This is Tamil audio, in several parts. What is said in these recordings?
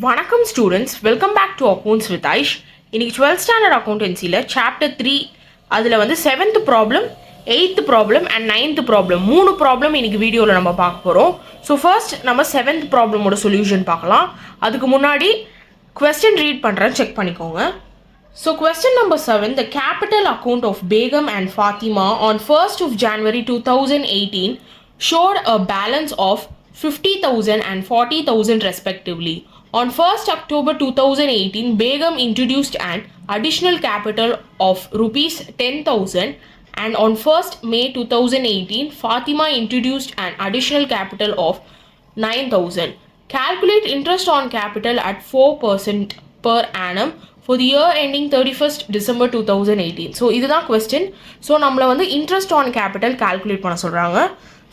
வணக்கம் students, welcome back to accounts with Aish. இன்னைக்கு 12th ஸ்டாண்டர்ட் அக்கௌண்டன்சியில் சாப்டர் 3 அதில் வந்து 7th problem, 8th problem and 9th problem 3 problem இன்னைக்கு வீடியோவில் நம்ம பார்க்க போகிறோம். ஸோ ஃபர்ஸ்ட் நம்ம 7th ப்ராப்ளமோட சொல்யூஷன் பார்க்கலாம். அதுக்கு முன்னாடி கொஸ்டின் ரீட் பண்ணுறேன், செக் பண்ணிக்கோங்க. So question number 7, the capital account of Begum and Fatima on 1st of January 2018 showed a balance of 50,000 and 40,000 respectively. On 1st October 2018, Begum introduced an additional capital of rupees 10,000 and on 1st May 2018, Fatima introduced an additional capital of 9,000. Calculate interest on capital at 4% per annum for the year ending 31st December 2018. So இதுதான் கொஸ்டின். ஸோ நம்மளை வந்து இன்ட்ரெஸ்ட் ஆன் கேபிட்டல் கால்குலேட் பண்ண சொல்கிறாங்க.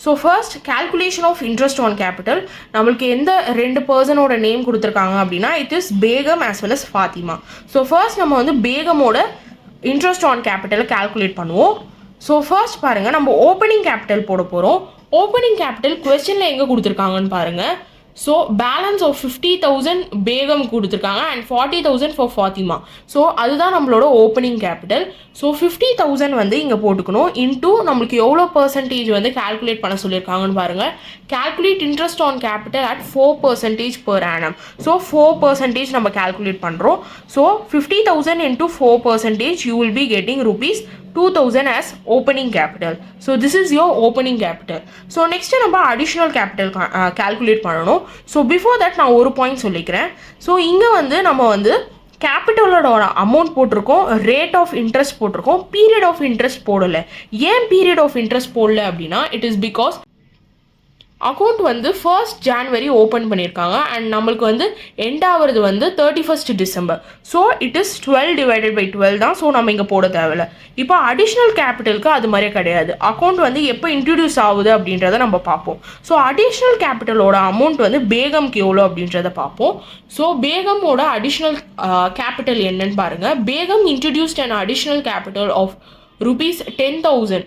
So first calculation of interest on capital, நம்மளுக்கு எந்த 2 பர்சனோட நேம் கொடுத்துருக்காங்க அப்படின்னா it is Begum as well as Fatima. So first நம்ம வந்து பேகமோட இன்ட்ரெஸ்ட் ஆன் கேபிட்டலை கால்குலேட் பண்ணுவோம். ஸோ ஃபர்ஸ்ட் பாருங்கள், நம்ம ஓப்பனிங் கேபிட்டல் போட போகிறோம். ஓப்பனிங் கேபிட்டல் கொஸ்டினில் எங்கே கொடுத்துருக்காங்கன்னு பாருங்கள். ஸோ பேலன்ஸ் ஆஃப் 50,000 பேகம் கொடுத்துருக்காங்க அண்ட் 40,000 ஃபார் ஃபாத்திமா. ஸோ அதுதான் நம்மளோட ஓப்பனிங் கேபிட்டல். ஸோ 50,000 வந்து இங்கே போட்டுக்கணும். இன்டூ நம்மளுக்கு எவ்வளோ பர்சன்டேஜ் வந்து கால்குலேட் பண்ண சொல்லியிருக்காங்கன்னு பாருங்கள். Calculate interest on capital at 4% per annum. So 4% நம்ம கால்குலேட் பண்ணுறோம். So 50,000 into 4%, you will be getting rupees 2,000 as opening capital. So this is your opening capital. So next நம்ம additional capital calculate பண்ணணும். So before that நான் ஒரு பாயிண்ட் சொல்லிக்கிறேன். ஸோ இங்கே வந்து நம்ம வந்து கேபிட்டலோட அமௌண்ட் போட்டிருக்கோம், ரேட் ஆஃப் இன்ட்ரெஸ்ட் போட்டிருக்கோம், பீரியட் ஆஃப் இன்ட்ரெஸ்ட் போடலை. ஏன் பீரியட் ஆஃப் இன்ட்ரெஸ்ட் போடல அப்படின்னா இட் இஸ் பிகாஸ் அக்கௌண்ட் வந்து 1st January ஓப்பன் பண்ணியிருக்காங்க அண்ட் நம்மளுக்கு வந்து எண்ட் ஆகிறது வந்து 31st December. So it is 12/12 தான். ஸோ நம்ம இங்கே போட தேவையில்ல. இப்போ அடிஷ்னல் கேபிட்டலுக்கு அது மாதிரியே கிடையாது. அக்கௌண்ட் வந்து எப்போ இன்ட்ரடியூஸ் ஆகுது அப்படின்றத நம்ம பார்ப்போம். ஸோ அடிஷ்னல் கேபிட்டலோட அமௌண்ட் வந்து பேகம்க்கு எவ்வளோ அப்படின்றத பார்ப்போம். ஸோ பேகமோட அடிஷ்னல் கேபிட்டல் என்னன்னு பாருங்கள். Begum introduced an additional capital of rupees 10,000.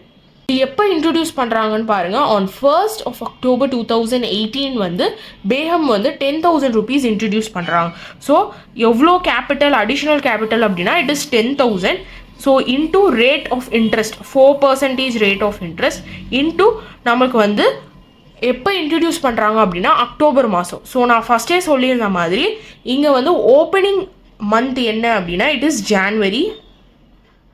எப்போ இன்ட்ரடியூஸ் பண்ணுறாங்கன்னு பாருங்கள். ஆன் 1st of October 2018 வந்து பேகம் வந்து 10,000 rupees இன்ட்ரடியூஸ் பண்ணுறாங்க. ஸோ எவ்வளோ கேபிட்டல் அடிஷ்னல் கேபிட்டல் அப்படின்னா it is 10,000. So into rate of interest 4% rate of interest into நம்மளுக்கு வந்து எப்போ இன்ட்ரடியூஸ் பண்ணுறாங்க அப்படின்னா அக்டோபர் மாதம். ஸோ நான் ஃபஸ்ட்டே சொல்லியிருந்த மாதிரி இங்கே வந்து ஓப்பனிங் மந்த் என்ன அப்படின்னா இட் இஸ் ஜான்வரி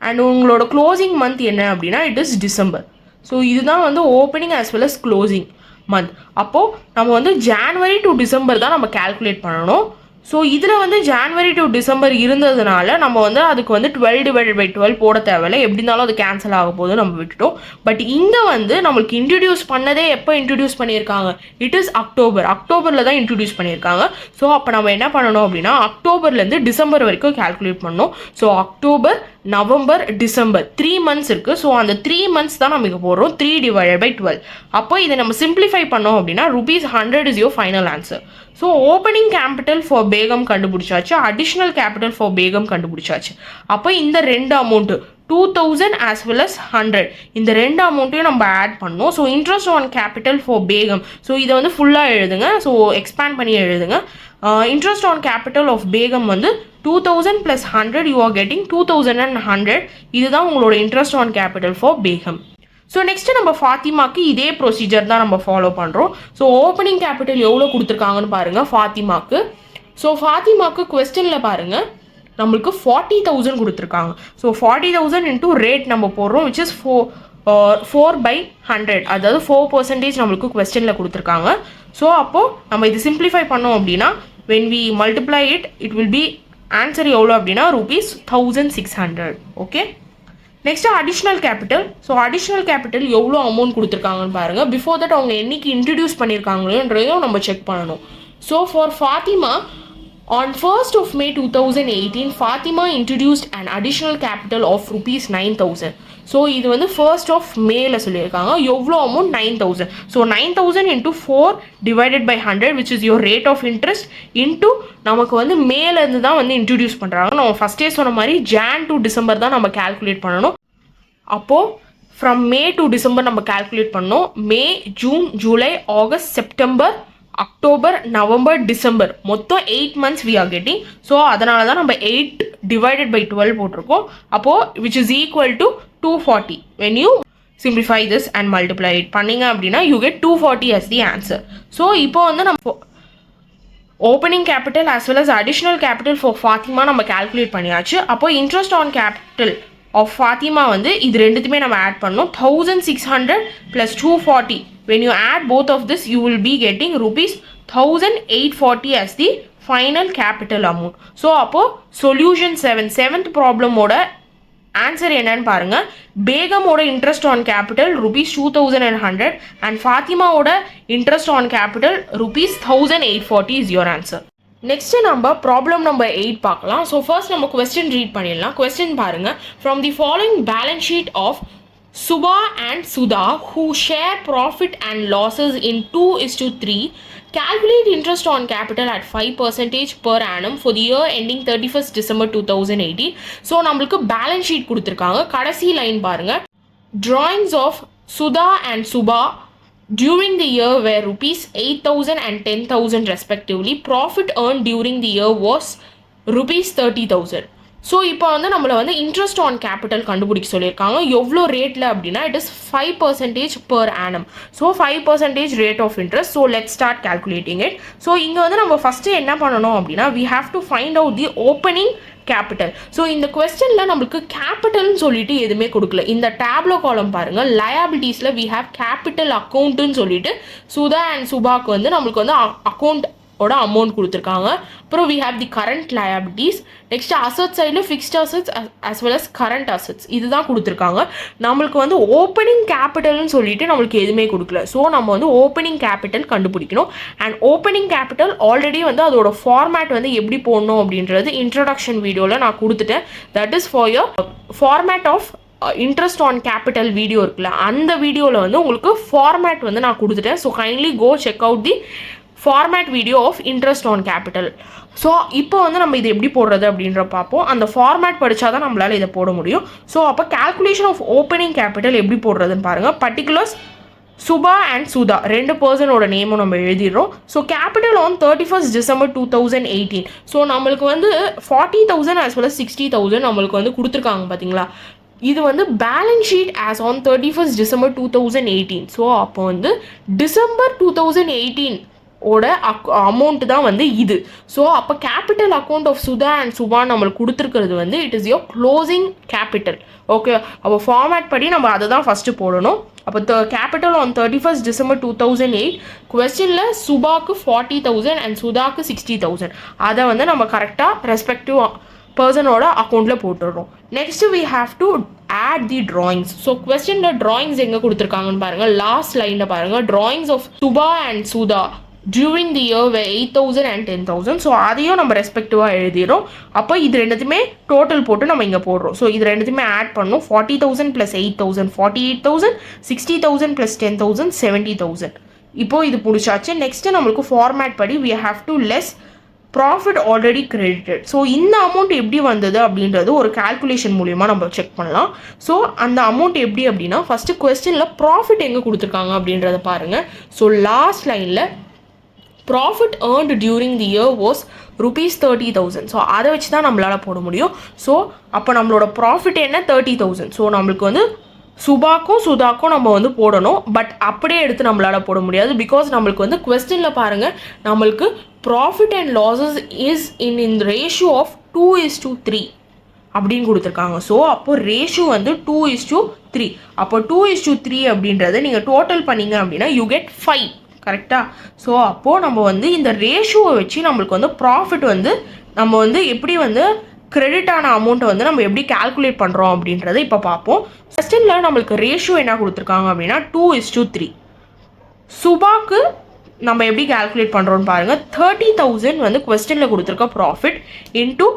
அண்ட் உங்களோட க்ளோசிங் மந்த் என்ன அப்படின்னா இட் இஸ் டிசம்பர். ஸோ இதுதான் வந்து opening as well as closing month. அப்போது நம்ம வந்து ஜான்வரி டு டிசம்பர் தான் நம்ம கால்குலேட் பண்ணணும். ஸோ இதில் வந்து ஜான்வரி டு டிசம்பர் இருந்ததுனால நம்ம வந்து அதுக்கு வந்து 12/12 போட தேவையில்லை. எப்படி இருந்தாலும் அது கேன்சல் ஆக போது நம்ம விட்டுட்டோம். பட் இங்கே வந்து நம்மளுக்கு இன்ட்ரடியூஸ் பண்ணதே எப்போ இன்ட்ரடியூஸ் பண்ணியிருக்காங்க இட் இஸ் அக்டோபரில் தான் இன்ட்ரடியூஸ் பண்ணியிருக்காங்க. ஸோ அப்போ நம்ம என்ன பண்ணணும் அப்படின்னா அக்டோபர்லேருந்து டிசம்பர் வரைக்கும் கால்குலேட் பண்ணணும். So October, November, December 3 months இருக்குது. ஸோ அந்த 3 months தான் நம்ம இங்கே போடுறோம் 3/12. அப்போ இதை நம்ம சிம்பிளிஃபை பண்ணோம் அப்படின்னா ₹100 is your final answer. So opening capital for Begum கண்டுபிடிச்சாச்சு, அடிஷ்னல் கேபிட்டல் ஃபார் பேகம் கண்டுபிடிச்சாச்சு. அப்போ இந்த 2 அமௌண்ட்டு 2,000 as well as 100 இந்த 2 அமௌண்ட்டையும் நம்ம ஆட் பண்ணோம். So interest on capital for Begum, so இதை வந்து ஃபுல்லாக எழுதுங்க. ஸோ எக்ஸ்பேண்ட் பண்ணி எழுதுங்க. Interest on capital of Begum வந்து 2,000 + 100 யூ ஆர் கெட்டிங் 2,100. இதுதான் உங்களோட interest on capital for Begum. So next நம்ம ஃபாத்திமாக்கு இதே ப்ரொசீஜர் தான் நம்ம ஃபாலோ பண்ணுறோம். ஸோ ஓப்பனிங் கேபிட்டல் எவ்வளோ கொடுத்துருக்காங்கன்னு பாருங்கள் ஃபாத்திமாக்கு. ஸோ ஃபாத்திமாக்கு கொஸ்டினில் பாருங்கள் நம்மளுக்கு 40,000 கொடுத்துருக்காங்க. ஸோ 40,000 இன்டூ ரேட் நம்ம போடுறோம் விச் இஸ் 4/100, அதாவது 4% நம்மளுக்கு கொஸ்டினில் கொடுத்துருக்காங்க. ஸோ அப்போது நம்ம இது சிம்பிளிஃபை பண்ணோம் அப்படின்னா when we multiply it it will be answer எவ்வளோ அப்படின்னா ₹1,600. Okay, next additional capital. So additional capital எவ்வளோ அமௌண்ட் கொடுத்துருக்காங்கன்னு பாருங்கள். பிஃபோர் தட் அவங்க என்னைக்கு இன்ட்ரடியூஸ் பண்ணியிருக்காங்களோன்றதையும் நம்ம செக் பண்ணணும். So for Fatima on 1st of May 2018 Fatima introduced an additional capital of rupees 9,000. So இது வந்து 1st of Mayல சொல்லியிருக்காங்க. எவ்வளோ amount 9,000. So 9,000 into 4/100 which is your rate of interest into நமக்கு வந்து மேலேருந்து தான் வந்து இன்ட்ரடியூஸ் பண்ணுறாங்க. நம்ம ஃபஸ்ட்டே சொன்ன மாதிரி Jan to December தான் நம்ம கால்குலேட் பண்ணணும். அப்போது ஃப்ரம் May to December நம்ம கால்குலேட் பண்ணோம். May, June, July, August, September, October November December மொத்தம் 8 months we are getting. So அதனால தான் நம்ம 8 divided by 12 போட்டிருக்கோம். அப்போது which is equal to 240. when you simplify this and multiply it பண்ணீங்க அப்படின்னா you get 240 as the answer. So இப்போ வந்து நம்ம opening capital as well as additional capital for Fatima நம்ம calculate பண்ணியாச்சு. அப்போ interest on capital of Fathima வந்து இது ரெண்டுத்துமே நம்ம ஆட் பண்ணோம். 1600 plus 240. when you add both of this you will be getting rupees 1840 as the final capital amount. So அப்போ solution 7th ப்ராப்ளமோட ஆன்சர் என்னன்னு பாருங்க. பேகமோட interest on capital rupees 2100 and ஃபாத்திமாவோட interest on capital rupees 1840 is your answer. Next நம்ம ப்ராப்ளம் நம்பர் 8 பார்க்கலாம். ஸோ ஃபர்ஸ்ட் நம்ம கொஸ்டின் ரீட் பண்ணிடலாம். கொஸ்டின் பாருங்க. From the following balance sheet of Subha and Sudha who share profit and losses in 2:3 calculate interest on capital at 5% per annum for the year ending 31st December 2018. So நம்மளுக்கு பேலன்ஸ் ஷீட் கொடுத்துருக்காங்க. கடைசி லைன் பாருங்க. drawings of Sudha and Subha during the year were rupees 8,000 and 10,000 respectively. Profit earned during the year was rupees 30,000. So இப்போ வந்து நம்மளை வந்து இன்ட்ரெஸ்ட் ஆன் கேபிட்டல் கண்டுபிடிக்க சொல்லியிருக்காங்க. எவ்வளோ ரேட்டில் அப்படின்னா it is 5% per annum. So 5% rate of interest. So let start calculating it. So இங்கே வந்து நம்ம ஃபஸ்ட்டு என்ன பண்ணணும் அப்படின்னா we have to find out the opening capital. So இந்த கொஸ்டினில் நம்மளுக்கு கேபிட்டல்னு சொல்லிட்டு எதுவுமே கொடுக்கல. இந்த டேப்லோ காலம் பாருங்கள். லயபிலிட்டிஸில் we have கேபிட்டல் அக்கௌண்ட்டுன்னு சொல்லிட்டு சுதா அண்ட் சுபாக்கு வந்து நம்மளுக்கு வந்து அக்கௌண்ட் ஓட அமௌண்ட் கொடுத்துருக்காங்க. அப்புறம் we have the current liabilities. Next asset சைடில் fixed assets as well as current assets இதுதான் கொடுத்துருக்காங்க. நம்மளுக்கு வந்து ஓப்பனிங் கேபிட்டல்னு சொல்லிட்டு நம்மளுக்கு எதுவுமே கொடுக்கல. ஸோ நம்ம வந்து ஓப்பனிங் கேபிட்டல் கண்டுபிடிக்கணும். அண்ட் ஓப்பனிங் கேபிட்டல் ஆல்ரெடி வந்து அதோட ஃபார்மேட் வந்து எப்படி போடணும் அப்படின்றது இன்ட்ரடக்ஷன் வீடியோவில் நான் கொடுத்துட்டேன். That is for your format of interest on capital video இருக்குல்ல, அந்த வீடியோவில் வந்து உங்களுக்கு ஃபார்மேட் வந்து நான் கொடுத்துட்டேன். So kindly go check out the format video of interest on capital. So இப்போ வந்து நம்ம இது எப்படி போடுறது அப்படின்ற பார்ப்போம். அந்த ஃபார்மேட் படித்தா தான் நம்மளால் இதை போட முடியும். ஸோ அப்போ கேல்குலேஷன் ஆஃப் ஓப்பனிங் கேபிட்டல் எப்படி போடுறதுன்னு பாருங்கள். பர்டிகுலர்ஸ் சுபா அண்ட் சுதா ரெண்டு பர்சனோட நேமும் நம்ம எழுதிடுறோம். So capital on 31st December 2018. So நம்மளுக்கு வந்து 40,000 as well as 60,000 நம்மளுக்கு வந்து கொடுத்துருக்காங்க பார்த்தீங்களா. இது வந்து balance sheet as on 31st December 2018. So அப்போ வந்து டிசம்பர் 2018 ஓட அமௌண்ட் தான் வந்து இது. ஸோ அப்போ capital account of Sudha and Subha நம்மளுக்கு கொடுத்துருக்கிறது வந்து it is your closing capital. Okay, அப்போ ஃபார்மேட் படி நம்ம அதை தான் ஃபஸ்ட்டு போடணும். அப்போ கேபிட்டல் ஆன் 31st December 2008 கொஸ்டினில் சுபாக்கு 40,000 அண்ட் சுதாக்கு 60,000 அதை வந்து நம்ம கரெக்டாக ரெஸ்பெக்டிவ் பர்சனோட அக்கௌண்ட்டில் போட்டுடுறோம். Next we have to add the drawings. So கொஸ்டினில் drawings எங்கே கொடுத்துருக்காங்கன்னு பாருங்கள். லாஸ்ட் லைனில் பாருங்கள். drawings of Subha and Sudha during the year were 8,000 and 10,000. ஸோ அதையும் நம்ம ரெஸ்பெக்டிவாக எழுதிடும். அப்போ இது ரெண்டுத்துமே டோட்டல் போட்டு நம்ம இங்கே போடுறோம். ஸோ இது ரெண்டுத்துமே ஆட் பண்ணணும். 40,000 plus 8,000 48,000, 60,000 plus 10,000 70,000. இப்போ இது பிடிச்சாச்சு. நெக்ஸ்ட்டு நம்மளுக்கு ஃபார்மேட் படி we have to less profit already credited. So இந்த அமௌண்ட் எப்படி வந்தது அப்படின்றது ஒரு கால்குலேஷன் மூலிமா நம்ம செக் பண்ணலாம். ஸோ அந்த அமௌண்ட் எப்படி அப்படின்னா ஃபஸ்ட்டு கொஸ்டினில் ப்ராஃபிட் எங்கே கொடுத்துருக்காங்க அப்படின்றத பாருங்கள். ஸோ லாஸ்ட் லைனில் profit earned during the year was rupees 30,000. So அதை வச்சு தான் நம்மளால் போட முடியும். ஸோ அப்போ நம்மளோட ப்ராஃபிட் என்ன 30,000. ஸோ நம்மளுக்கு வந்து சுபாக்கும் சுதாக்கும் நம்ம வந்து போடணும். பட் அப்படியே எடுத்து நம்மளால் போட முடியாது. பிகாஸ் நம்மளுக்கு வந்து கொஸ்டினில் பாருங்கள் நம்மளுக்கு profit and losses is in ratio of 2:3 அப்படின்னு கொடுத்துருக்காங்க. ஸோ அப்போது ரேஷியோ வந்து 2:3. அப்போ 2:3 அப்படின்றத நீங்கள் டோட்டல் பண்ணிங்க அப்படின்னா யூ கெட் 5. கரெக்டாக? ஸோ அப்போது நம்ம வந்து இந்த ரேஷியோவை வச்சு நம்மளுக்கு வந்து ப்ராஃபிட் வந்து நம்ம வந்து எப்படி வந்து கிரெடிட் ஆன அமௌண்ட்டை வந்து நம்ம எப்படி கால்குலேட் பண்ணுறோம் அப்படின்றத இப்போ பார்ப்போம். கொஸ்டினில் நம்மளுக்கு ரேஷியோ என்ன கொடுத்துருக்காங்க அப்படின்னா 2:3. சுபாக்கு நம்ம எப்படி கால்குலேட் பண்ணுறோன்னு பாருங்கள். 30,000 வந்து கொஸ்டினில் கொடுத்துருக்க ப்ராஃபிட் இன்டூ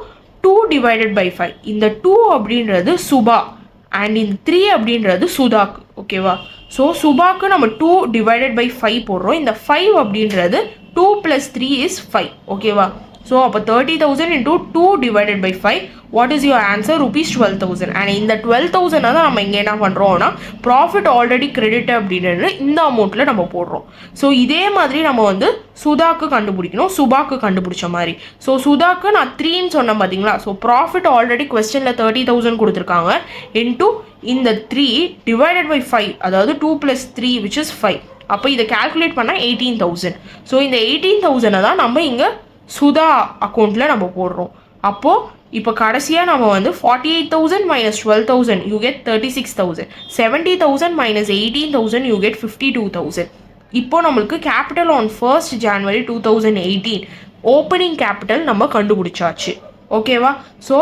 2 divided by 5. இந்த 2 அப்படின்றது சுபா அண்ட் இந்த 3 அப்படின்றது சுதாக்கு. ஓகேவா? ஸோ சுபாக்கு நம்ம 2 divided by 5 போடுறோம். இந்த 5 அப்படின்றது 2 plus 3 is 5. ஓகேவா? ஸோ அப்போ 30,000 into 2 divided by 5, what is your answer? Rupees 12,000. And இந்த 12,000 தான் நம்ம இங்கே என்ன பண்ணுறோம்னா ப்ராஃபிட் ஆல்ரெடி கிரெடிட் அப்படின்னு இந்த அமௌண்ட்டில் நம்ம போடுறோம். ஸோ இதே மாதிரி நம்ம வந்து சுதாக்கு கண்டுபிடிக்கணும், சுபாக்கு கண்டுபிடிச்ச மாதிரி. ஸோ சுதாக்கு நான் 3ன்னு சொன்னேன் பார்த்தீங்களா. ஸோ ப்ராஃபிட் ஆல்ரெடி கொஸ்டினில் 30,000 கொடுத்துருக்காங்க இன்டூ இந்த 3 divided by 5, அதாவது 2 + 3 which is 5. அப்போ இதை கால்குலேட் பண்ணால் 18,000. ஸோ இந்த 18,000 தான் நம்ம இங்கே சுதா அக்கௌண்ட்டில் நம்ம போடுறோம். அப்போது இப்போ கடைசியாக நம்ம வந்து 48,000 minus 12,000 you get 36,000. 70,000 minus 18,000 you get 52,000. இப்போ நம்மளுக்கு capital on 1st January 2018 opening capital நம்ம கண்டுபிடிச்சாச்சு. ஓகேவா? ஸோ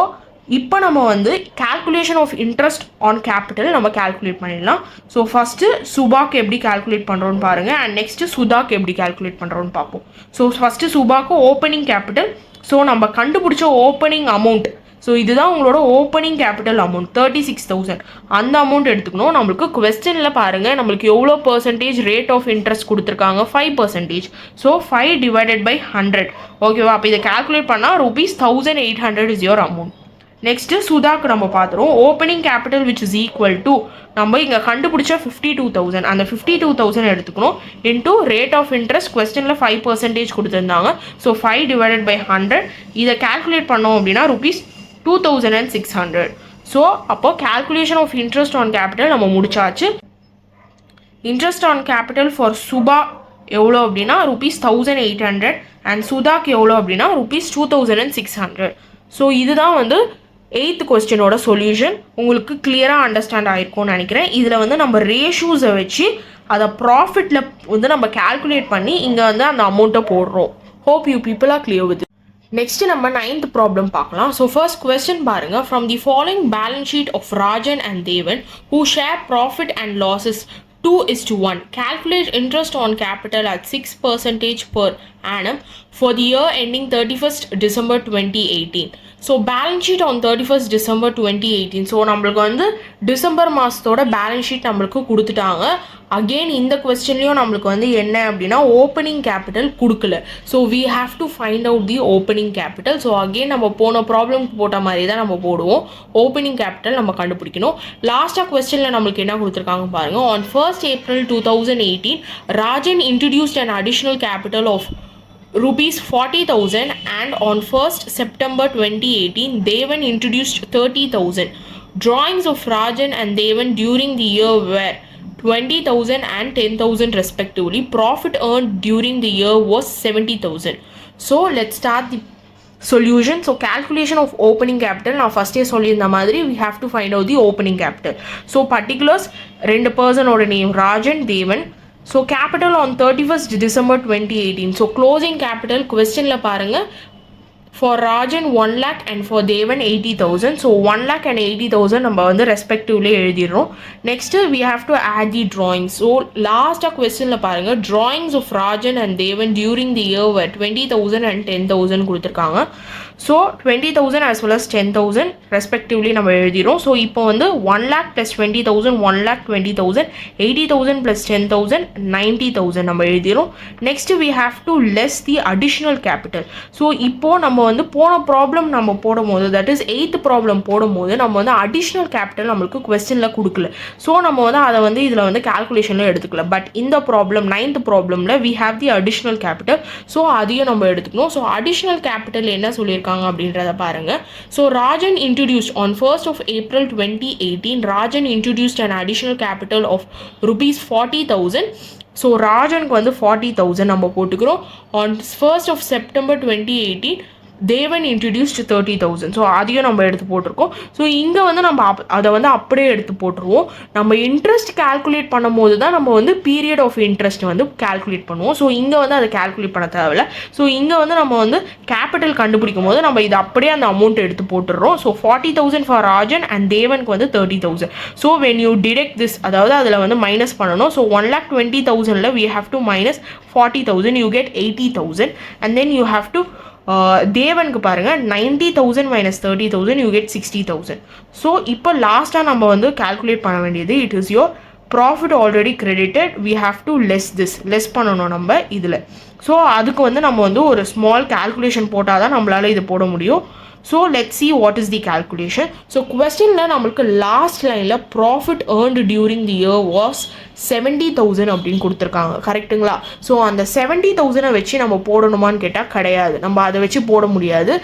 இப்போ நம்ம வந்து calculation of interest on capital நம்ம கால்குலேட் பண்ணிடலாம். ஸோ ஃபஸ்ட்டு சுபாக்கு எப்படி கால்குலேட் பண்ணுறோன்னு பாருங்கள், அண்ட் நெக்ஸ்ட்டு சுதாக்கு எப்படி கால்குலேட் பண்ணுறோன்னு பார்ப்போம். ஸோ ஃபஸ்ட்டு சுபாக்கு ஓப்பனிங் கேபிட்டல். ஸோ நம்ம கண்டுபிடிச்ச ஓப்பனிங் அமௌண்ட், ஸோ இதுதான் உங்களோட ஓப்பனிங் கேபிட்டல் அமௌண்ட் 36,000. அந்த அமௌண்ட் எடுத்துக்கணும். நம்மளுக்கு கொஸ்டினில் பாருங்கள் நம்மளுக்கு எவ்வளோ பர்சன்டேஜ் ரேட் ஆஃப் இன்ட்ரெஸ்ட் கொடுத்துருக்காங்க, 5%. So 5 divided by 100. ஓகேவா? அப்போ இதை கால்குலேட் பண்ணால் ₹1,800 இஸ் யோர் அமௌண்ட். நெக்ஸ்ட்டு சுதாக்கு நம்ம பார்த்துருவோம். Opening capital which is equal to நம்ம இங்கே கண்டுபிடிச்ச 52,000. அந்த 52,000 எடுத்துக்கணும் இன்டூ ரேட் ஆஃப் இன்ட்ரெஸ்ட் கொஸ்டினில் 5% கொடுத்துருந்தாங்க. So 5 divided by 100. இதை கால்குலேட் பண்ணோம் அப்படின்னா ₹2,600. ஸோ அப்போ calculation of interest on capital நம்ம முடிச்சாச்சு. Interest on capital for Subha எவ்வளோ அப்படின்னா ₹1,800 அண்ட் சுதாக்கு எவ்வளோ அப்படின்னா ₹2,600. ஸோ இதுதான் வந்து 8th கொஸ்டினோட சொல்யூஷன். உங்களுக்கு கிளியராக அண்டர்ஸ்டாண்ட் ஆகிருக்கும்னு நினைக்கிறேன். இதில் வந்து நம்ம ரேஷியோஸை வச்சு அதை ப்ராஃபிட்டில் வந்து நம்ம கால்குலேட் பண்ணி இங்கே வந்து அந்த அமௌண்ட்டை போடுறோம். Hope you people are clear with. Next நம்ம 9th ப்ராப்ளம் பார்க்கலாம். ஸோ ஃபர்ஸ்ட் கொஸ்டின் பாருங்க. From the following balance sheet of Rajan and Devan who share profit and losses 2:1, calculate interest on capital at 6% per annum for the year ending 31st December 2018. So balance sheet on 31st December 2018. So நம்மளுக்கு வந்து டிசம்பர் மாதத்தோட பேலன்ஸ் ஷீட் நம்மளுக்கு கொடுத்துட்டாங்க. அகெயின் இந்த கொஸ்டின்லையும் நம்மளுக்கு வந்து என்ன அப்படின்னா ஓப்பனிங் கேபிட்டல் கொடுக்கல. So we have to find out the opening capital. So again நம்ம போன ப்ராப்ளம்க்கு போட்ட மாதிரி தான் நம்ம போடுவோம். ஓப்பனிங் கேபிட்டல் நம்ம கண்டுபிடிக்கணும். லாஸ்ட்டாக கொஸ்டினில் நம்மளுக்கு என்ன கொடுத்துருக்காங்க பாருங்கள். On 1st April 2018 Rajan introduced an additional capital of ₹40,000 and on 1st September 2018 Devan introduced 30,000. Drawings of Rajan and Devan during the year were 20,000 and 10,000 respectively. Profit earned during the year was 70,000. So let's start the solution. So calculation of opening capital, now first year சொல்லியிருந்த மாதிரி we have to find out the opening capital. So particulars, ரெண்டு person ஓட name Rajan, Devan. So capital on 31st December 2018. So closing capital questionல பாருங்க. For Rajan 1 lakh and for Devan 80,000. So 1 lakh and 80,000 நம்ம வந்து ரெஸ்பெக்டிவ்லி எழுதிடுறோம். Next we have to add the drawings. So last questionல பாருங்க. Drawings of Rajan and Devan during the year were 20,000 and 10,000 கொடுத்துருக்காங்க. So 20,000 as well as 10,000 respectively நம்ம எழுதிடும். ஸோ இப்போ வந்து 1 lakh plus 20,000, 1 lakh 20,000, 80,000 plus 10,000, 90,000 நம்ம எழுதிடும். Next we have to less the additional capital. So இப்போ நம்ம வந்து போன ப்ராப்ளம் நம்ம போடும் போது, தட் இஸ் 8th ப்ராப்ளம் போடும் போது நம்ம வந்து அடிஷ்னல் கேபிட்டல் நம்மளுக்கு கொஸ்டினில் கொடுக்கல. ஸோ நம்ம வந்து அதை வந்து இதில் வந்து கால்குலேஷனில் எடுத்துக்கல. பட் இந்த problem 9th ப்ராப்ளமில் we have the additional capital. So அதையும் நம்ம எடுத்துக்கணும். ஸோ அடிஷ்னல் கேபிட்டல் என்ன சொல்லியிருக்காங்க அப்படின்றத பாருங்க. So Rajan introduced on 1st of April 2018, Rajan introduced an additional capital of ₹40,000. So ராஜனுக்கு வந்து 40,000 நம்ம போட்டுக்கிறோம். On 1st of September 2018 தேவன் இன்ட்ரடியூஸ்டு 30,000. ஸோ அதையும் நம்ம எடுத்து போட்டிருக்கோம். ஸோ இங்கே வந்து நம்ம அதை வந்து அப்படியே எடுத்து போட்டுருவோம். நம்ம இன்ட்ரெஸ்ட் கால்குலேட் பண்ணும் போது தான் நம்ம வந்து பீரியட் ஆஃப் இன்ட்ரெஸ்ட் வந்து கால்குலேட் பண்ணுவோம். ஸோ இங்கே வந்து அதை கால்குலேட் பண்ண தேவையில்ல. ஸோ இங்கே வந்து நம்ம வந்து கேபிட்டல் கண்டுபிடிக்கும் போது நம்ம இதை அப்படியே அந்த அமௌண்ட் எடுத்து போட்டுடுறோம். ஸோ 40,000 ஃபார் ராஜன் அண்ட் தேவனுக்கு வந்து 30,000. So when you detect this, அதாவது அதில் வந்து மைனஸ் பண்ணணும். So 1,20,000 we have to minus 40,000, you get 80,000 and then you have to தேவனுக்கு பாருங்கள் 90,000 minus 30,000 you get 60,000. ஸோ இப்போ லாஸ்ட்டாக நம்ம வந்து கால்குலேட் பண்ண வேண்டியது it is your profit already credited, we have to less பண்ணணும் நம்ம இதில். ஸோ அதுக்கு வந்து நம்ம வந்து ஒரு ஸ்மால் கேல்குலேஷன் போட்டால் தான் நம்மளால் இது போட முடியும். So let see what is the calculation. So கொஸ்டினில் நம்மளுக்கு லாஸ்ட் லைனில் profit earned during the year was 70,000 அப்படின்னு கொடுத்துருக்காங்க, கரெக்டுங்களா? ஸோ அந்த 70,000 வச்சு நம்ம போடணுமான்னு கேட்டால் கிடையாது, நம்ம அதை வச்சு போட முடியாது.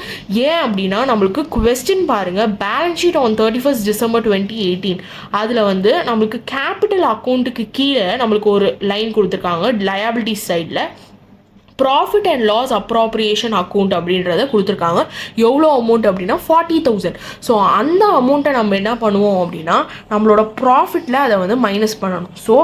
ஏன் அப்படின்னா நம்மளுக்கு கொஸ்டின் பாருங்கள், balance sheet on 31st December 2018 அதில் வந்து நம்மளுக்கு கேபிட்டல் அக்கௌண்ட்டுக்கு கீழே நம்மளுக்கு ஒரு லைன் கொடுத்துருக்காங்க லயபிலிட்டிஸ் சைடில், profit and loss appropriation account அப்படின்றத கொடுத்துருக்காங்க. எவ்வளோ அமௌண்ட் அப்படின்னா 40,000. ஸோ அந்த அமௌண்ட்டை நம்ம என்ன பண்ணுவோம் அப்படின்னா நம்மளோட ப்ராஃபிட்டில் அதை வந்து மைனஸ் பண்ணணும். ஸோ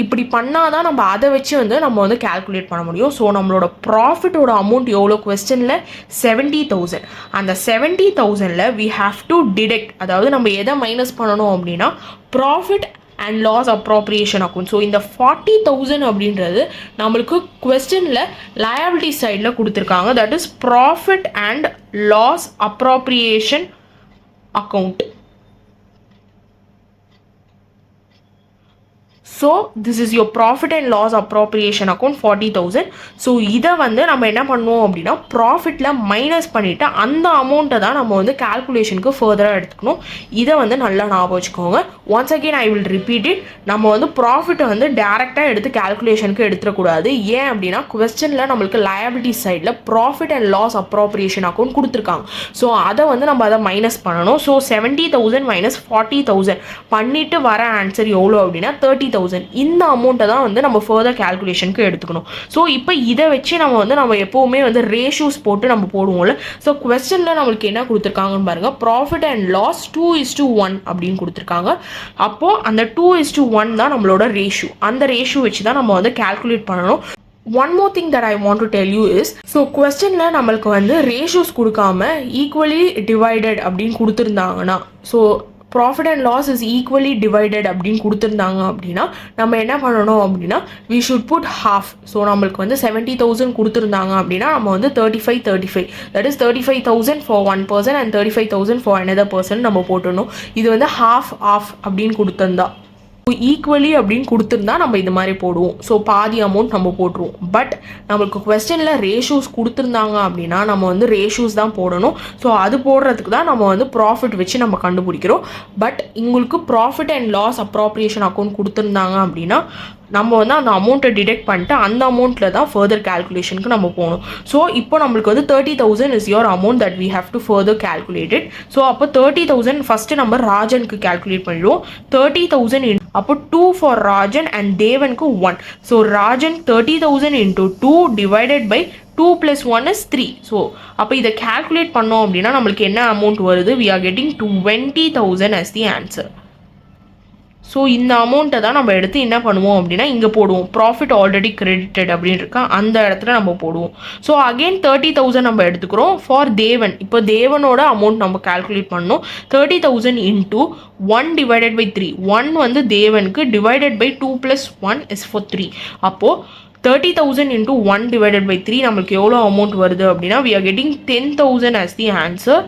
இப்படி பண்ணால் தான் நம்ம அதை வச்சு வந்து நம்ம வந்து கேல்குலேட் பண்ண முடியும். ஸோ நம்மளோட ப்ராஃபிட்டோட அமௌண்ட் எவ்வளோ கொஸ்டினில் 70,000. அந்த 70,000ல் வி ஹாவ் டு டிடெக்ட், அதாவது நம்ம எதை மைனஸ் பண்ணணும் அப்படின்னா profit and loss appropriation account. So இந்த 40,000 அப்படின்றது நம்மளுக்கு கொஸ்டினில் லயபிலிட்டி சைடில் கொடுத்துருக்காங்க, that is profit and loss appropriation account. So this is your profit and loss appropriation account 40,000. So இதை வந்து நம்ம என்ன பண்ணுவோம் அப்படின்னா ப்ராஃபிட்டில் மைனஸ் பண்ணிவிட்டு அந்த அமௌண்ட்டை தான் நம்ம வந்து கேல்குலேஷனுக்கு ஃபர்தராக எடுத்துக்கணும். இதை வந்து நல்லா ஞாபகம் வச்சுக்கோங்க. Once again I will repeat it. நம்ம வந்து ப்ராஃபிட்டை வந்து டேரெக்டாக எடுத்து கேல்குலேஷனுக்கு எடுத்துடக்கூடாது. ஏன் அப்படின்னா கொஸ்டினில் நம்மளுக்கு லயபிலிட்டி சைடில் profit and loss appropriation account கொடுத்துருக்காங்க. ஸோ அதை வந்து நம்ம அதை மைனஸ் பண்ணணும். ஸோ 70,000 மைனஸ் 40,000 பண்ணிவிட்டு வர ஆன்சர் எவ்வளோ அப்படின்னா 30,000. இந்த அமௌண்ட்டை தான் வந்து நம்ம ஃபர்தர் கேல்குலேஷனுக்கு எடுத்துக்கணும். ஸோ இப்போ இதை வச்சு நம்ம எப்போவுமே வந்து ரேஷியோஸ் போட்டு நம்ம போடுவோம்ல. ஸோ கொஸ்டினில் நம்மளுக்கு என்ன கொடுத்துருக்காங்கன்னு பாருங்கள், ப்ராஃபிட் அண்ட் லாஸ் 2:1 அப்படின்னு கொடுத்துருக்காங்க. அப்போது அந்த 2:1 தான் நம்மளோட ரேஷியோ. அந்த ரேஷியோ வச்சு தான் நம்ம வந்து கேல்குலேட் பண்ணணும். One more thing that I want to tell you is, so கொஸ்டினில் நம்மளுக்கு வந்து ரேஷியோஸ் கொடுக்காம ஈக்குவலி டிவைடட் அப்படின்னு கொடுத்துருந்தாங்கன்னா, so profit and loss is equally divided அப்படின்னு கொடுத்துருந்தாங்க அப்படின்னா நம்ம என்ன பண்ணணும் அப்படின்னா we should put half. So நம்மளுக்கு வந்து 70,000 கொடுத்துருந்தாங்க அப்படின்னா நம்ம வந்து 35 that is 35,000 for one person and 35,000 for another person நம்ம போட்டுடணும். இது வந்து ஹாஃப் அப்படின்னு கொடுத்துருந்தா, ஈக்குவலி அப்படின்னு கொடுத்துருந்தா நம்ம இது மாதிரி போடுவோம். ஸோ பாதி அமௌண்ட் நம்ம போட்டுருவோம். பட் நம்மளுக்கு கொஸ்டினில் ரேஷியோஸ் கொடுத்துருந்தாங்க அப்படின்னா நம்ம வந்து ரேஷியோஸ் தான் போடணும். ஸோ அது போடுறதுக்கு தான் நம்ம வந்து ப்ராஃபிட் வச்சு நம்ம கண்டுபிடிக்கிறோம். பட் உங்களுக்கு profit and loss appropriation account கொடுத்துருந்தாங்க அப்படின்னா நம்ம வந்து அந்த அமௌண்ட்டை டிடெக்ட் பண்ணிட்டு அந்த அமௌண்ட்டில் தான் ஃபர்தர் கேல்குலேஷனுக்கு நம்ம போகணும். ஸோ இப்போ நம்மளுக்கு வந்து 30,000 is your amount that we have to further calculated. So அப்போ 30,000 ஃபஸ்ட்டு நம்ம ராஜனுக்கு கேல்குலேட் பண்ணிடுவோம். 30,000 அப்போ 2 ஃபார் ராஜன் அண்ட் தேவனுக்கு 1. So Rajan 30,000 into 2 divided by 2 + 1 is 3. So அப்போ இதை கேல்குலேட் பண்ணோம் அப்படின்னா நம்மளுக்கு என்ன அமௌண்ட் வருது, we are getting 20,000 as the answer. So இந்த அமௌண்ட்டை தான் நம்ம எடுத்து என்ன பண்ணுவோம் அப்படின்னா இங்கே போடுவோம். ப்ராஃபிட் ஆல்ரெடி கிரெடிட்டட் அப்படின்னு இருக்கா, அந்த இடத்துல நம்ம போடுவோம். ஸோ அகெயின் 30,000 நம்ம எடுத்துக்கிறோம் ஃபார் தேவன். இப்போ தேவனோட அமௌண்ட் நம்ம கால்குலேட் பண்ணோம். 30,000 into 1 டிவைடட் பை 3. 1 வந்து தேவனுக்கு, டிவைடட் பை 2 + 1 is for 3. அப்போது 30,000 into 1 divided by 3 நம்மளுக்கு எவ்வளோ அமௌண்ட் வருது அப்படின்னா we are getting 10,000 as the answer.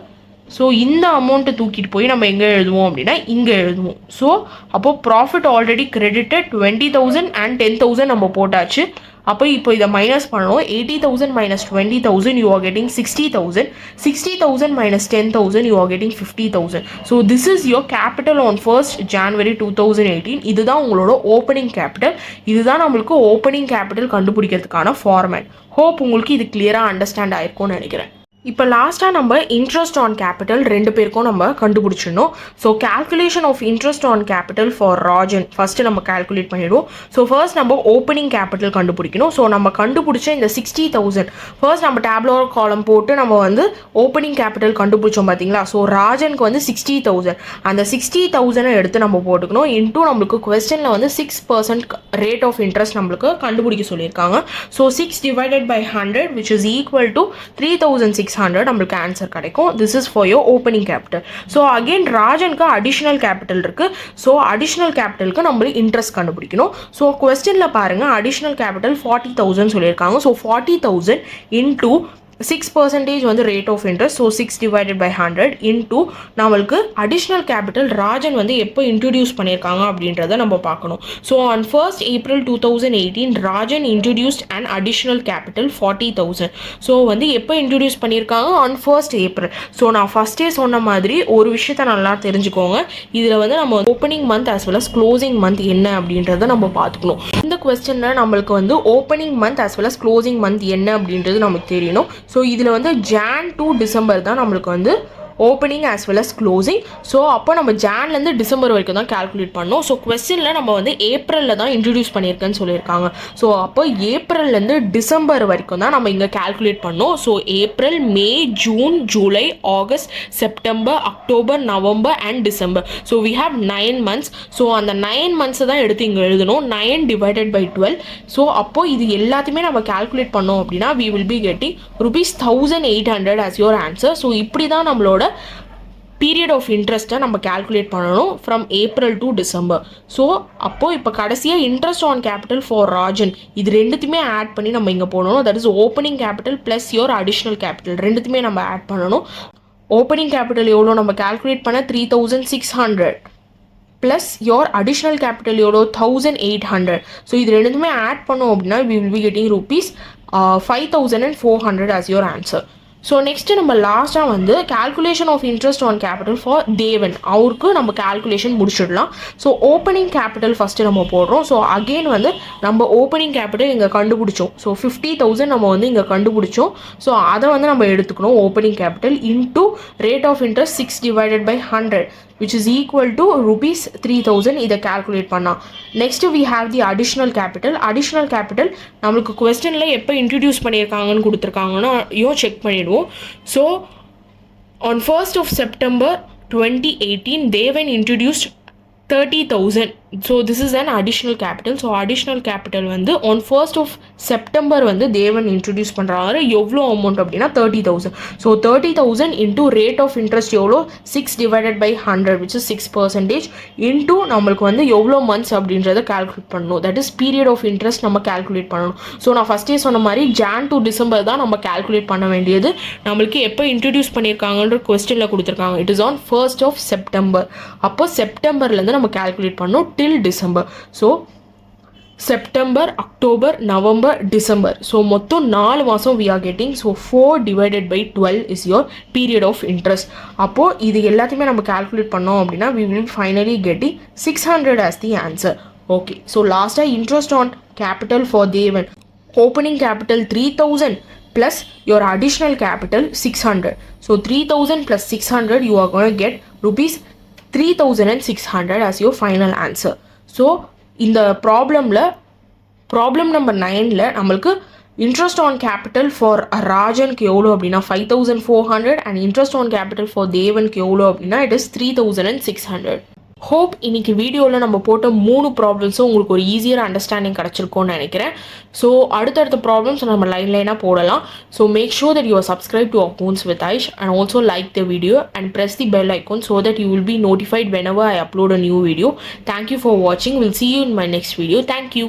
So இந்த அமௌண்ட்டை தூக்கிட்டு போய் நம்ம எங்கே எழுதுவோம் அப்படின்னா இங்கே எழுதுவோம். ஸோ அப்போது ப்ராஃபிட் ஆல்ரெடி கிரெடிட்டட் 20,000 and 10,000 நம்ம போட்டாச்சு. அப்போ இப்போ இதை மைனஸ் பண்ணணும். 80,000 minus 20,000 you are getting 60,000. 60,000 minus 10,000 you are getting 50,000. So this is your capital on 1st January 2018. இதுதான் உங்களோட ஓப்பனிங் கேபிட்டல். இதுதான் நம்மளுக்கு ஓப்பனிங் கேபிட்டல் கண்டுபிடிக்கிறதுக்கான ஃபார்மேட். ஹோப் உங்களுக்கு இது கிளியராக அண்டர்ஸ்டாண்ட் ஆயிருக்கும்னு நினைக்கிறேன். இப்போ லாஸ்ட்டாக நம்ம இன்ட்ரெஸ்ட் ஆன் கேபிட்டல் ரெண்டு பேருக்கும் நம்ம கண்டுபிடிச்சிடணும். So calculation of interest on capital for Rajan first நம்ம கேல்குலேட் பண்ணிவிடுவோம். ஸோ ஃபர்ஸ்ட் நம்ம ஓப்பனிங் கேபிட்டல் கண்டுபிடிக்கணும். ஸோ நம்ம கண்டுபிடிச்ச இந்த 60,000 ஃபர்ஸ்ட் நம்ம டேப்லர் காலம் போட்டு நம்ம வந்து ஓப்பனிங் கேபிட்டல் கண்டுபிடிச்சோம் பார்த்தீங்களா. ஸோ ராஜனுக்கு வந்து 60,000, அந்த 60,000 எடுத்து நம்ம போட்டுக்கணும். இன்டூ நம்மளுக்கு கொஸ்டினில் வந்து 6% ரேட் ஆஃப் இன்ட்ரெஸ்ட் நம்மளுக்கு கண்டுபிடிக்க சொல்லியிருக்காங்க. So 6 divided by 100 which is equal to 3,600 நம்மளுக்கு ஆன்சர் கிடைக்கும். This is for your opening capital. So again ராஜனுக்கு அடிஷ்னல் கேபிட்டல் இருக்குது. ஸோ அடிஷ்னல் கேபிட்டலுக்கு நம்ம இன்ட்ரெஸ்ட் கண்டுபிடிக்கணும். ஸோ கொஸ்டினில் பாருங்கள் அடிஷ்னல் கேபிட்டல் 40,000 சொல்லியிருக்காங்க. ஸோ 40,000 into 6% வந்து rate of interest. So 6 divided by 100 into நம்மளுக்கு அடிஷ்னல் கேபிட்டல் ராஜன் வந்து எப்போ இன்ட்ரடியூஸ் பண்ணியிருக்காங்க அப்படின்றத நம்ம பார்க்கணும். So on 1st April 2018 Rajan introduced and additional capital 40,000. So வந்து எப்போ இன்ட்ரடியூஸ் பண்ணியிருக்காங்க ஆன் 1st April. ஸோ நான் ஃபஸ்ட்டே சொன்ன மாதிரி ஒரு விஷயத்த நல்லா தெரிஞ்சுக்கோங்க. இதில் வந்து நம்ம opening month as well as closing month என்ன அப்படின்றத நம்ம பார்த்துக்கணும். இந்த கொஸ்டினில் நம்மளுக்கு வந்து opening month as well as closing month என்ன அப்படின்றது நமக்கு தெரியணும். ஸோ இதில் வந்து Jan to December தான் நம்மளுக்கு வந்து opening as well as closing. So அப்போ நம்ம ஜான்லேருந்து டிசம்பர் வரைக்கும் தான் கால்குலேட் பண்ணோம். ஸோ கொஸ்டினில் நம்ம வந்து ஏப்ரலில் தான் இன்ட்ரடியூஸ் பண்ணியிருக்கேன்னு சொல்லியிருக்காங்க. ஸோ அப்போ ஏப்ரல்லேருந்து டிசம்பர் வரைக்கும் தான் நம்ம இங்கே கால்குலேட் பண்ணோம். So April, May, June, July, August, September, October, November and December. So we have 9 months. So அந்த 9 months தான் எடுத்து இங்கே எழுதணும். 9 divided by 12. ஸோ அப்போ இது எல்லாத்தையுமே நம்ம கால்குலேட் பண்ணோம் அப்படின்னா we will be getting ₹1,800 as your answer. So இப்படி தான் நம்மளோட பீரியட் ஆஃப் இன்ட்ரெஸ்ட்டை நம்ம கால்குலேட் பண்ணணும் from April to December. So அப்போது இப்போ கடைசியாக interest on capital for Rajan இது ரெண்டுத்தையுமே ஆட் பண்ணி நம்ம இங்கே போடணும். That is opening capital plus your additional capital ரெண்டுத்தையுமே நம்ம ஆட் பண்ணணும். ஓப்பனிங் கேபிட்டல் எவ்வளோ நம்ம கால்குலேட் பண்ண 3,600 ப்ளஸ் யோர் அடிஷ்னல் கேபிட்டல் எவ்வளோ 1,800. ஸோ இது ரெண்டுத்துமே ஆட் பண்ணோம் அப்படின்னா we will be getting ₹5,400 as your answer. So next நம்ம லாஸ்ட்டாக வந்து calculation of interest on capital for Devan அவருக்கு நம்ம கால்குலேஷன் முடிச்சிடலாம். ஸோ ஓப்பனிங் கேபிட்டல் ஃபஸ்ட்டு நம்ம போடுறோம். ஸோ அகெயின் வந்து நம்ம ஓப்பனிங் கேபிட்டல் இங்கே கண்டுபிடிச்சோம். ஸோ 50,000 நம்ம வந்து இங்கே கண்டுபிடிச்சோம். ஸோ அதை வந்து நம்ம எடுத்துக்கணும் opening capital into rate of interest 6 divided by 100 which is equal to ₹3,000. இதை கால்குலேட் பண்ணால் next we have the additional capital. Additional capital நம்மளுக்கு கொஸ்டினில் எப்போ இன்ட்ரடியூஸ் பண்ணியிருக்காங்கன்னு கொடுத்துருக்காங்கன்னா செக் பண்ணிவிடுவோம். So on 1st of September 2018 தேவன் introduced 30,000. So this is an additional capital. So additional capital வந்து ஆன் 1st of September வந்து தேவன் இன்ட்ரடியூஸ் பண்ணுறாங்க. எவ்வளோ அமௌண்ட் அப்படின்னா 30,000. So 30,000 into rate of interest எவ்வளோ 6 divided by 100 which is 6% into நம்மளுக்கு வந்து எவ்வளோ மந்த்ஸ் அப்படின்றத கால்குலேட் பண்ணணும். That is period of interest நம்ம கால்குலேட் பண்ணணும். ஸோ நான் ஃபஸ்ட்டே சொன்ன மாதிரி ஜான் டு டிசம்பர் தான் நம்ம கால்குலேட் பண்ண வேண்டியது. நம்மளுக்கு எப்போ இன்ட்ரடியூஸ் பண்ணியிருக்காங்கன்ற கொஸ்டினில் கொடுத்துருக்காங்க. It is on 1st of September. அப்போ செப்டம்பர்லேருந்து நம்ம கால்குலேட் பண்ணணும் till December. So September, October, November, December. So மொத்தம் 4 மாதம் we are getting. So 4 divided by 12 is your period of interest. அப்போது இது எல்லாத்தையுமே நம்ம கால்குலேட் பண்ணோம் அப்படின்னா we will finally getting 600 as the answer. Okay. So லாஸ்ட்டாக interest on capital for Devan. Opening capital 3,000 plus your additional capital 600. So 3,000 plus 600 you are going to get ₹3,600 as your final answer. So இந்த ப்ராப்ளம் நம்பர் 9ல் நம்மளுக்கு இன்ட்ரெஸ்ட் ஆன் கேபிட்டல் ஃபார் ராஜனுக்கு எவ்வளோ அப்படின்னா 5,400 and interest on capital for தேவனுக்கு எவ்வளோ அப்படின்னா இட் இஸ் 3,600. ஹோப் இன்னைக்கு வீடியோவில் நம்ம போட்ட 3 ப்ராப்ளம்ஸும் உங்களுக்கு ஒரு ஈஸியர் அண்டர்ஸ்டாண்டிங் கிடச்சிருக்கோன்னு நினைக்கிறேன். ஸோ அடுத்தடுத்த ப்ராப்ளம்ஸ் நம்ம லைனாக போடலாம். So make sure that you are subscribe to accounts with Aish and also like the video and press the bell icon so that you will be notified whenever I upload a new video. Thank you for watching. We'll see you in my next video. Thank you.